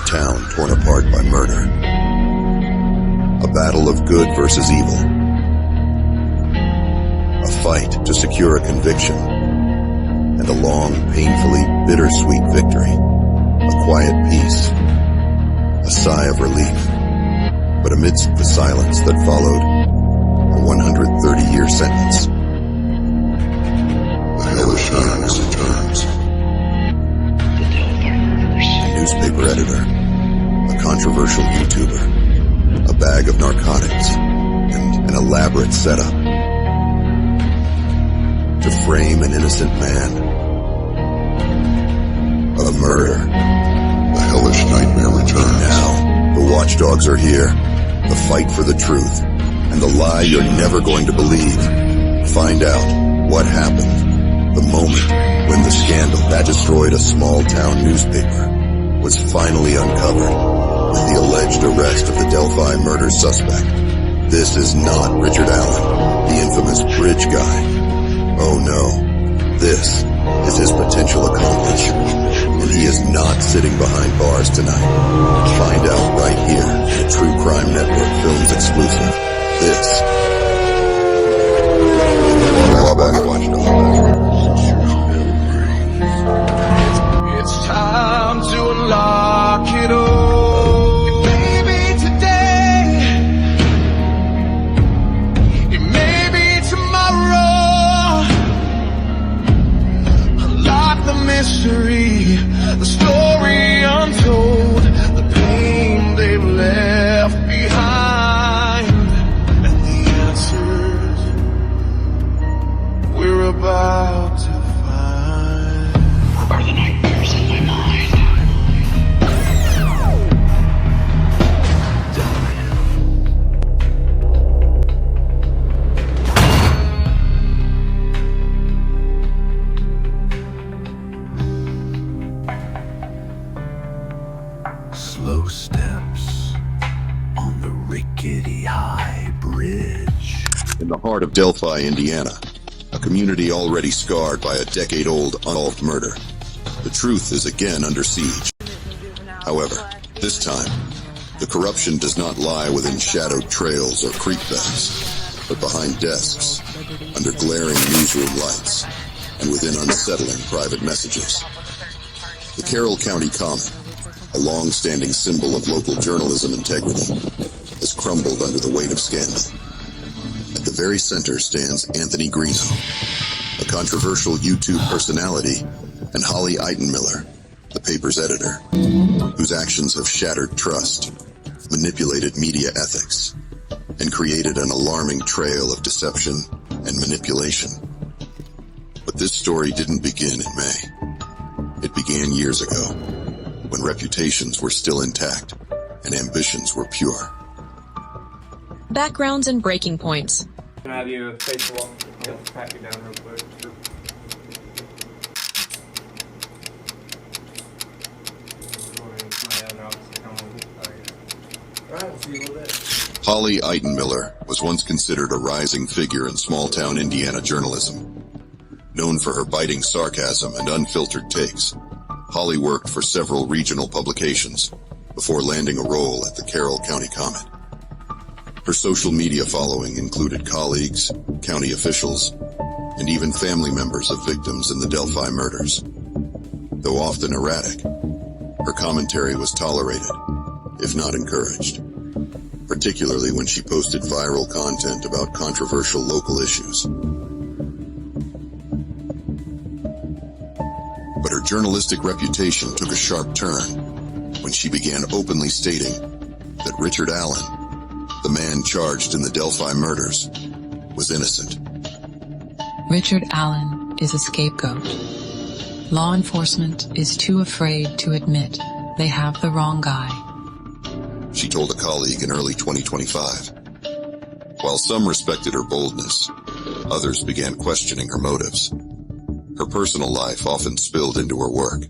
town torn apart by murder. A battle of good versus evil. A fight to secure a conviction. And a long, painfully bittersweet victory. A quiet peace. A sigh of relief. But amidst the silence that followed, a 130-year sentence. The hellish times returns. A newspaper editor, a controversial YouTuber, a bag of narcotics, and an elaborate setup to frame an innocent man. A murder. The hellish nightmare returns. Now, the watchdogs are here. The fight for the truth. And the lie you're never going to believe. Find out what happened. The moment when the scandal that destroyed a small-town newspaper was finally uncovered with the alleged arrest of the Delphi murder suspect. This is not Richard Allen, the infamous bridge guy. Oh no, this is his potential accomplice, and he is not sitting behind bars tonight. Find out right here in a True Crime Network Films exclusive. This It's time to unlock it all. It may be today, it may be tomorrow. Unlock the mystery, the story untold, the pain they've left behind, and the answers we're about to find are the nightmares in my mind. Slow steps on the rickety high bridge. in the heart of Delphi, Indiana, a community already scarred by a decade-old unsolved murder. The truth is again under siege. However, this time, the corruption does not lie within shadowed trails or creekbacks, but behind desks, under glaring newsroom lights, and within unsettling private messages. The Carroll County Comet, a long-standing symbol of local journalism integrity, has crumbled under the weight of scandal. At the very center stands Anthony Greeno, a controversial YouTube personality, and Holly Eitenmiller, the paper's editor, whose actions have shattered trust, manipulated media ethics, and created an alarming trail of deception and manipulation. But this story didn't begin in May. It began years ago, when reputations were still intact and ambitions were pure. Backgrounds and breaking points. Can I have you fateful? He'll pat you down real quick. Holly Eitenmiller was once considered a rising figure in small-town Indiana journalism. Known for her biting sarcasm and unfiltered takes, Holly worked for several regional publications before landing a role at the Carroll County Comet. Her social media following included colleagues, county officials, and even family members of victims in the Delphi murders. Though often erratic, her commentary was tolerated, if not encouraged, particularly when she posted viral content about controversial local issues. But her journalistic reputation took a sharp turn when she began openly stating that Richard Allen, the man charged in the Delphi murders, was innocent. Richard Allen is a scapegoat. Law enforcement is too afraid to admit they have the wrong guy. She told a colleague in early 2025. While some respected her boldness, others began questioning her motives. Her personal life often spilled into her work.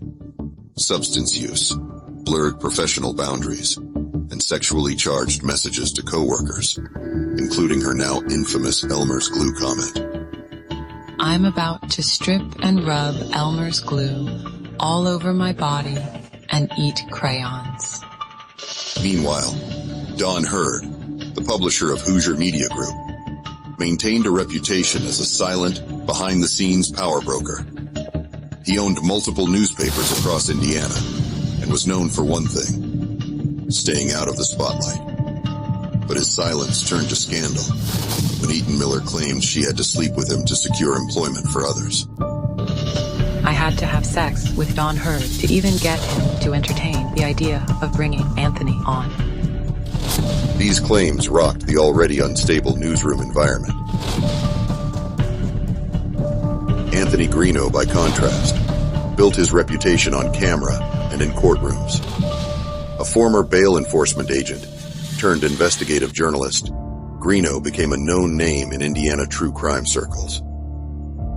Substance use, blurred professional boundaries, and sexually charged messages to coworkers, including her now infamous Elmer's glue comment. I'm about to strip and rub Elmer's glue all over my body and eat crayons. Meanwhile, Don Hurd, the publisher of Hoosier Media Group, maintained a reputation as a silent, behind-the-scenes power broker. He owned multiple newspapers across Indiana and was known for one thing: staying out of the spotlight. But his silence turned to scandal when Eaton Miller claimed she had to sleep with him to secure employment for others. I had to have sex with Don Hurd to even get him to entertain the idea of bringing Anthony on. These claims rocked the already unstable newsroom environment. Anthony Greeno, by contrast, built his reputation on camera and in courtrooms. A former bail enforcement agent turned investigative journalist, Greeno became a known name in Indiana true crime circles.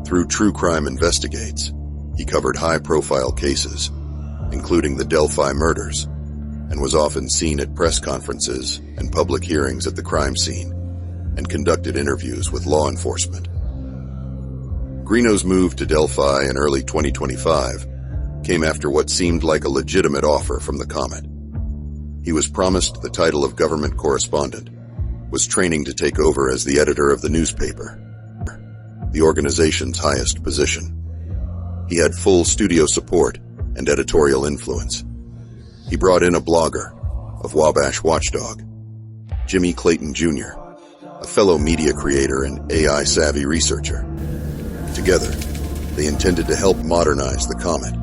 Through True Crime Investigates, he covered high-profile cases, including the Delphi murders, and was often seen at press conferences and public hearings at the crime scene, and conducted interviews with law enforcement. Greeno's move to Delphi in early 2025 came after what seemed like a legitimate offer from the Comet. He was promised the title of government correspondent, was training to take over as the editor of the newspaper, the organization's highest position. He had full studio support and editorial influence. He brought in a blogger, of Wabash Watchdog, Jimmie Clayton Jr., a fellow media creator and AI-savvy researcher. Together, they intended to help modernize the Comet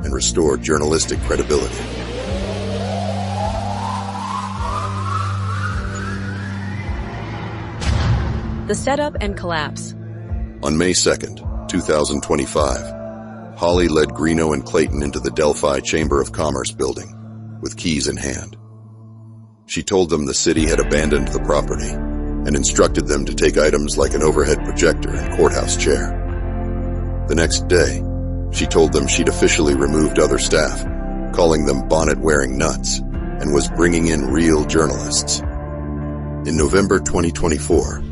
and restore journalistic credibility. The setup and collapse. On May 2nd, 2025, Holly led Greeno and Clayton into the Delphi Chamber of Commerce building, with keys in hand. She told them the city had abandoned the property and instructed them to take items like an overhead projector and courthouse chair. The next day, she told them she'd officially removed other staff, calling them bonnet-wearing nuts, and was bringing in real journalists. In November 2024,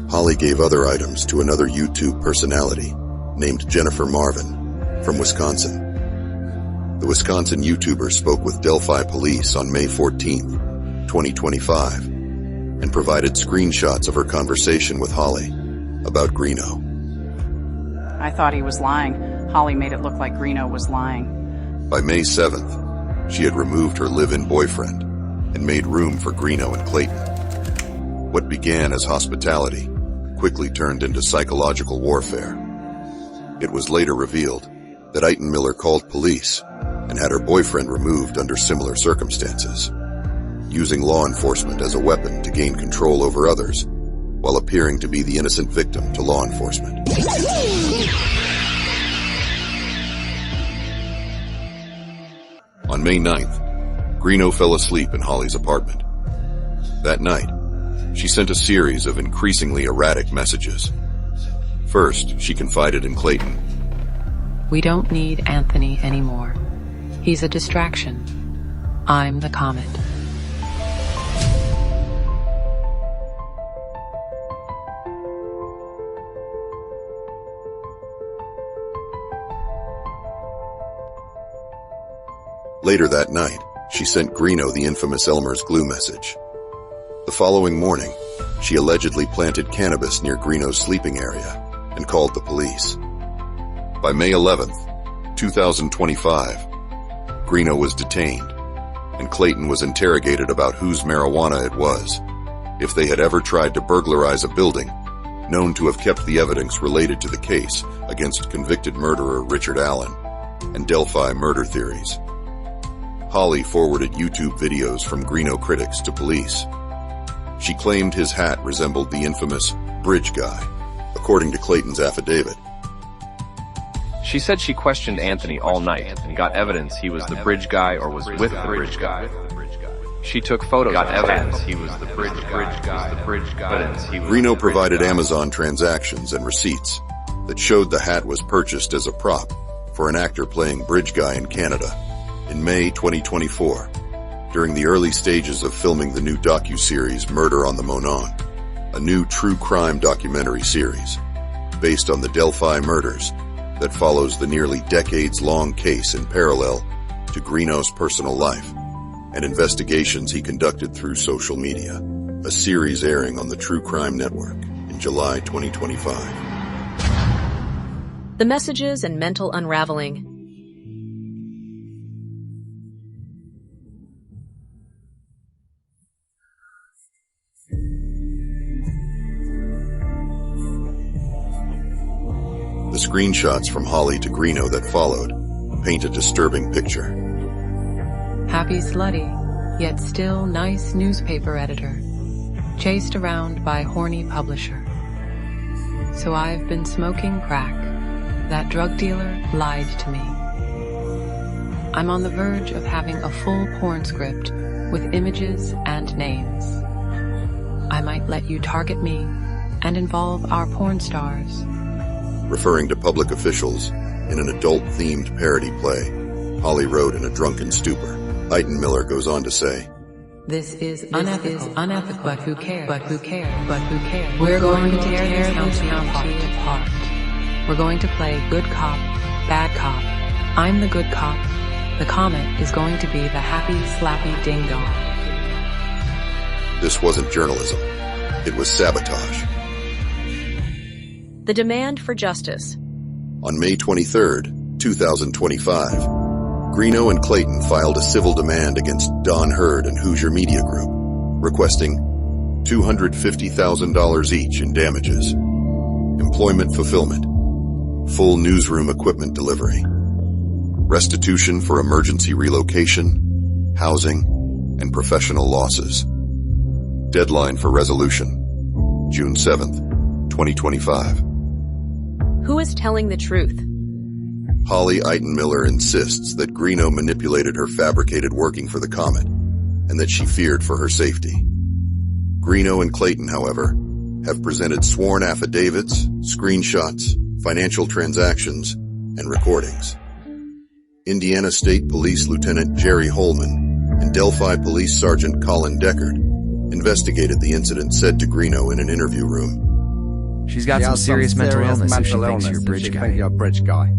Holly gave other items to another YouTube personality named Jennifer Marvin from Wisconsin. The Wisconsin YouTuber spoke with Delphi police on May 14, 2025, and provided screenshots of her conversation with Holly about Greeno. I thought he was lying. Holly made it look like Greeno was lying. By May 7th, she had removed her live-in boyfriend and made room for Greeno and Clayton. What began as hospitality quickly turned into psychological warfare. It was later revealed that Eaton Miller called police and had her boyfriend removed under similar circumstances, using law enforcement as a weapon to gain control over others while appearing to be the innocent victim to law enforcement. On May 9th, Greeno fell asleep in Holly's apartment. That night, she sent a series of increasingly erratic messages. First, she confided in Clayton. We don't need Anthony anymore. He's a distraction. I'm the Comet. Later that night, she sent Greeno the infamous Elmer's glue message. The following morning, she allegedly planted cannabis near Greeno's sleeping area and called the police. By May 11th, 2025, Greeno was detained, and Clayton was interrogated about whose marijuana it was, if they had ever tried to burglarize a building known to have kept the evidence related to the case against convicted murderer Richard Allen, and Delphi murder theories. Holly forwarded YouTube videos from Greeno critics to police. She claimed his hat resembled the infamous bridge guy, according to Clayton's affidavit. She said she questioned Anthony all night and got evidence he was the bridge guy or was with the bridge guy. She took photos, got evidence he was the bridge guy. Greeno provided Amazon transactions and receipts that showed the hat was purchased as a prop for an actor playing bridge guy in Canada in May 2024, during the early stages of filming the new docuseries Murder on the Monon, a new true crime documentary series based on the Delphi murders that follows the nearly decades-long case in parallel to Greeno's personal life and investigations he conducted through social media, a series airing on the True Crime Network in July 2025. The messages and mental unraveling. The screenshots from Holly to Greeno that followed paint a disturbing picture. Happy slutty, yet still nice newspaper editor, chased around by horny publisher. So I've been smoking crack. That drug dealer lied to me. I'm on the verge of having a full porn script with images and names. I might let you target me and involve our porn stars. Referring to public officials in an adult-themed parody play, Holly wrote in a drunken stupor. Clayton Miller goes on to say, This is unethical, but who cares? But who cares? But who cares? We're going to tear this county apart. We're going to play good cop, bad cop. I'm the good cop. The Comet is going to be the happy, slappy ding-dong. This wasn't journalism. It was sabotage. The demand for justice. On May 23, 2025, Greeno and Clayton filed a civil demand against Don Hurd and Hoosier Media Group, requesting $250,000 each in damages, employment fulfillment, full newsroom equipment delivery, restitution for emergency relocation, housing, and professional losses. Deadline for resolution, June 7th, 2025. Who is telling the truth? Holly Eiten Miller insists that Greeno manipulated her fabricated working for the Comet, and that she feared for her safety. Greeno and Clayton, however, have presented sworn affidavits, screenshots, financial transactions, and recordings. Indiana State Police Lieutenant Jerry Holman and Delphi Police Sergeant Colin Deckard investigated the incident, said to Greeno in an interview room. She's got some serious mental illness if she thinks you're a bridge guy.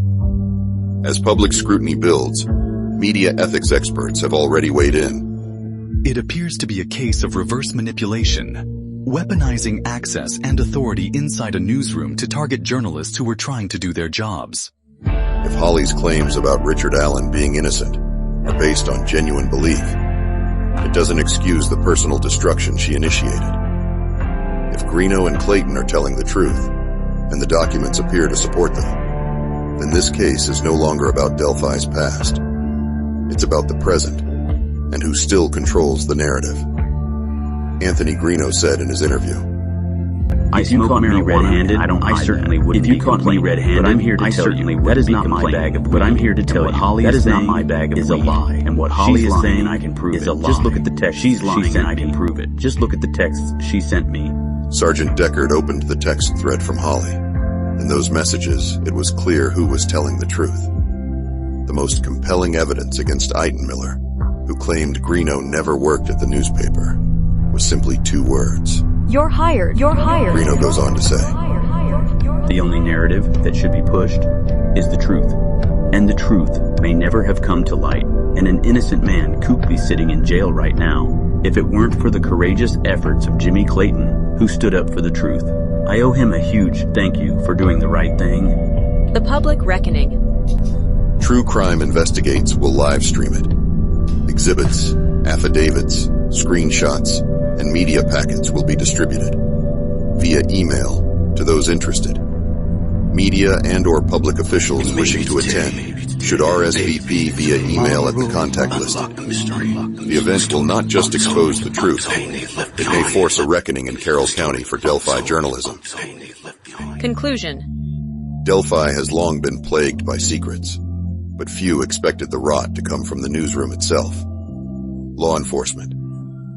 As public scrutiny builds, media ethics experts have already weighed in. It appears to be a case of reverse manipulation, weaponizing access and authority inside a newsroom to target journalists who were trying to do their jobs. If Holly's claims about Richard Allen being innocent are based on genuine belief, it doesn't excuse the personal destruction she initiated. If Greeno and Clayton are telling the truth, and the documents appear to support them, then this case is no longer about Delphi's past. It's about the present, and who still controls the narrative. Anthony Greeno said in his interview, I smoke marijuana. I certainly wouldn't. If you caught me red-handed, I'm here to tell you that is not my bag of weed. But I'm here to tell you that is not my bag of weed. Is a lie, and what Holly is saying, I can prove it. Just look at the text. She's lying, and I can prove it. Just look at the texts she sent me. Sergeant Deckard opened the text thread from Holly. In those messages, it was clear who was telling the truth. The most compelling evidence against Eiten Miller, who claimed Greeno never worked at the newspaper, was simply two words. You're hired. You're hired. Greeno goes on to say, The only narrative that should be pushed is the truth. And the truth may never have come to light, and an innocent man could be sitting in jail right now if it weren't for the courageous efforts of Jimmie Clayton, who stood up for the truth. I owe him a huge thank you for doing the right thing. The Public Reckoning. True Crime Investigates will live stream it. Exhibits, affidavits, screenshots, and media packets will be distributed via email to those interested. Media and/or public officials wishing to attend should RSVP via email at the contact listed. The event will not just expose the truth, it may force a reckoning in Carroll County for Delphi journalism. Conclusion. Delphi has long been plagued by secrets, but few expected the rot to come from the newsroom itself. Law enforcement,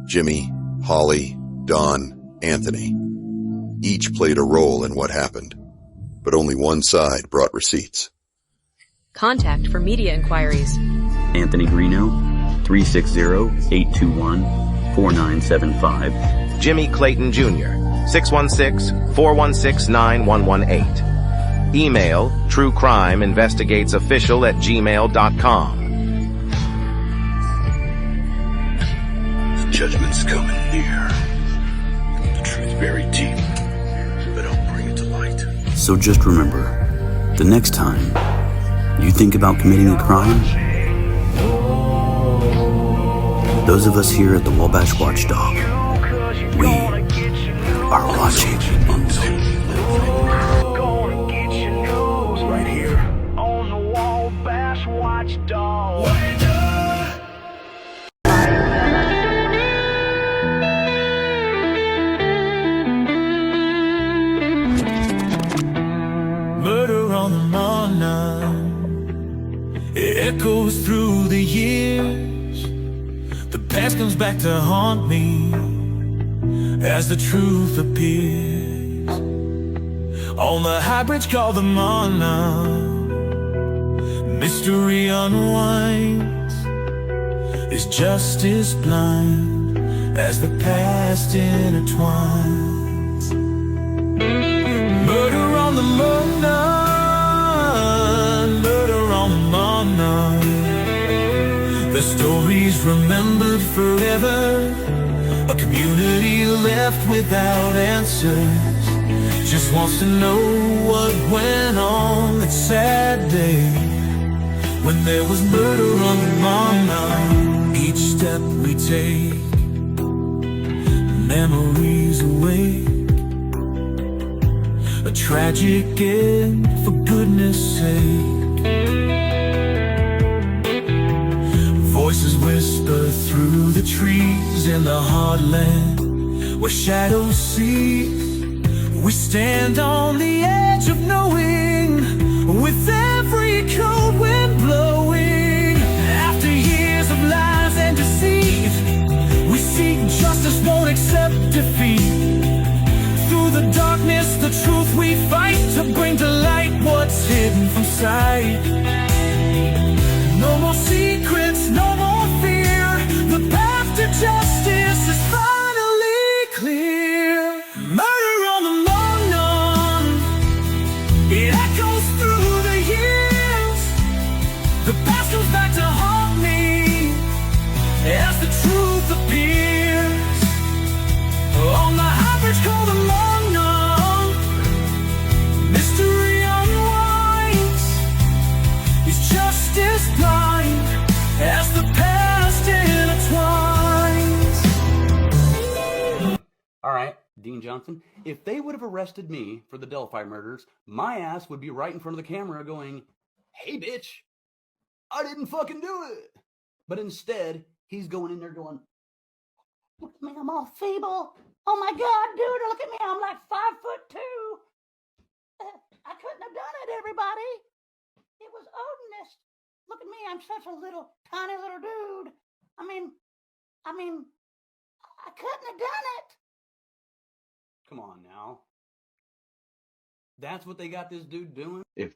Jimmie, Holly, Don, Anthony, each played a role in what happened, but only one side brought receipts. Contact for media inquiries. Anthony Greeno, 360-821-4975. Jimmie Clayton Jr., 616-416-9118. Email truecrimeinvestigatesofficial@gmail.com. Judgment's coming near. The truth buried deep, but I'll bring it to light. So just remember, the next time you think about committing a crime, those of us here at the Wabash Watchdog, we are watching. Right here. On the Wabash Watchdog. Murder on the Monarch. It echoes through the years. The past comes back to haunt me as the truth appears. On the high bridge called the Monarch, mystery unwinds. Is justice blind as the past intertwines? Murder on the Monarch, murder on the Monarch. The stories remembered forever, a community left without answers. Just wants to know what went on that sad day when there was murder on the Monarch. Each step we take, memories awake. A tragic end, for goodness sake. Voices whisper through the trees in the heartland where shadows seek. We stand on the edge of knowing, with every cold wind blowing. After years of lies and deceit, we seek justice, won't accept defeat. Through the darkness, the truth we fight to bring to light what's hidden from sight. No more secrets, no more fear. The path to justice is finally clear. Murder on the Monarch, it echoes through the years. The past comes back to haunt me as the truth appears. On the high bridge called the Monarch, mystery unwinds. Is justice blind as the past intertwines? Alright, Dean Johnson, if they would have arrested me for the Delphi murders, my ass would be right in front of the camera going, "Hey bitch, I didn't fucking do it." But instead, he's going in there going, "Look at me, I'm all feeble. Oh my God, dude, look at me, I'm like 5'2". I couldn't have done it, everybody. It was Odinist. Look at me, I'm such a little, tiny little dude. I mean, I couldn't have done it. come on now. That's what they got this dude doing? If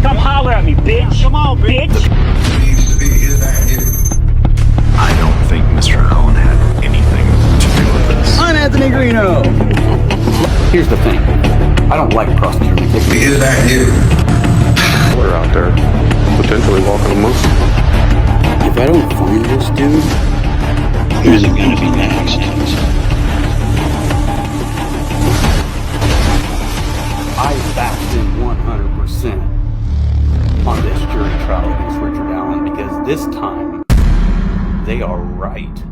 come holler at me, bitch. Come on, bitch. I don't think Mr. Allen had anything to do with this. I'm Anthony Greeno. Here's the thing. I don't like prosecuting ridiculous. We're out there potentially walking a moose. If I don't find this dude, who's it gonna be next? I backed in 100% on this jury trial against Richard Allen because this time they are right.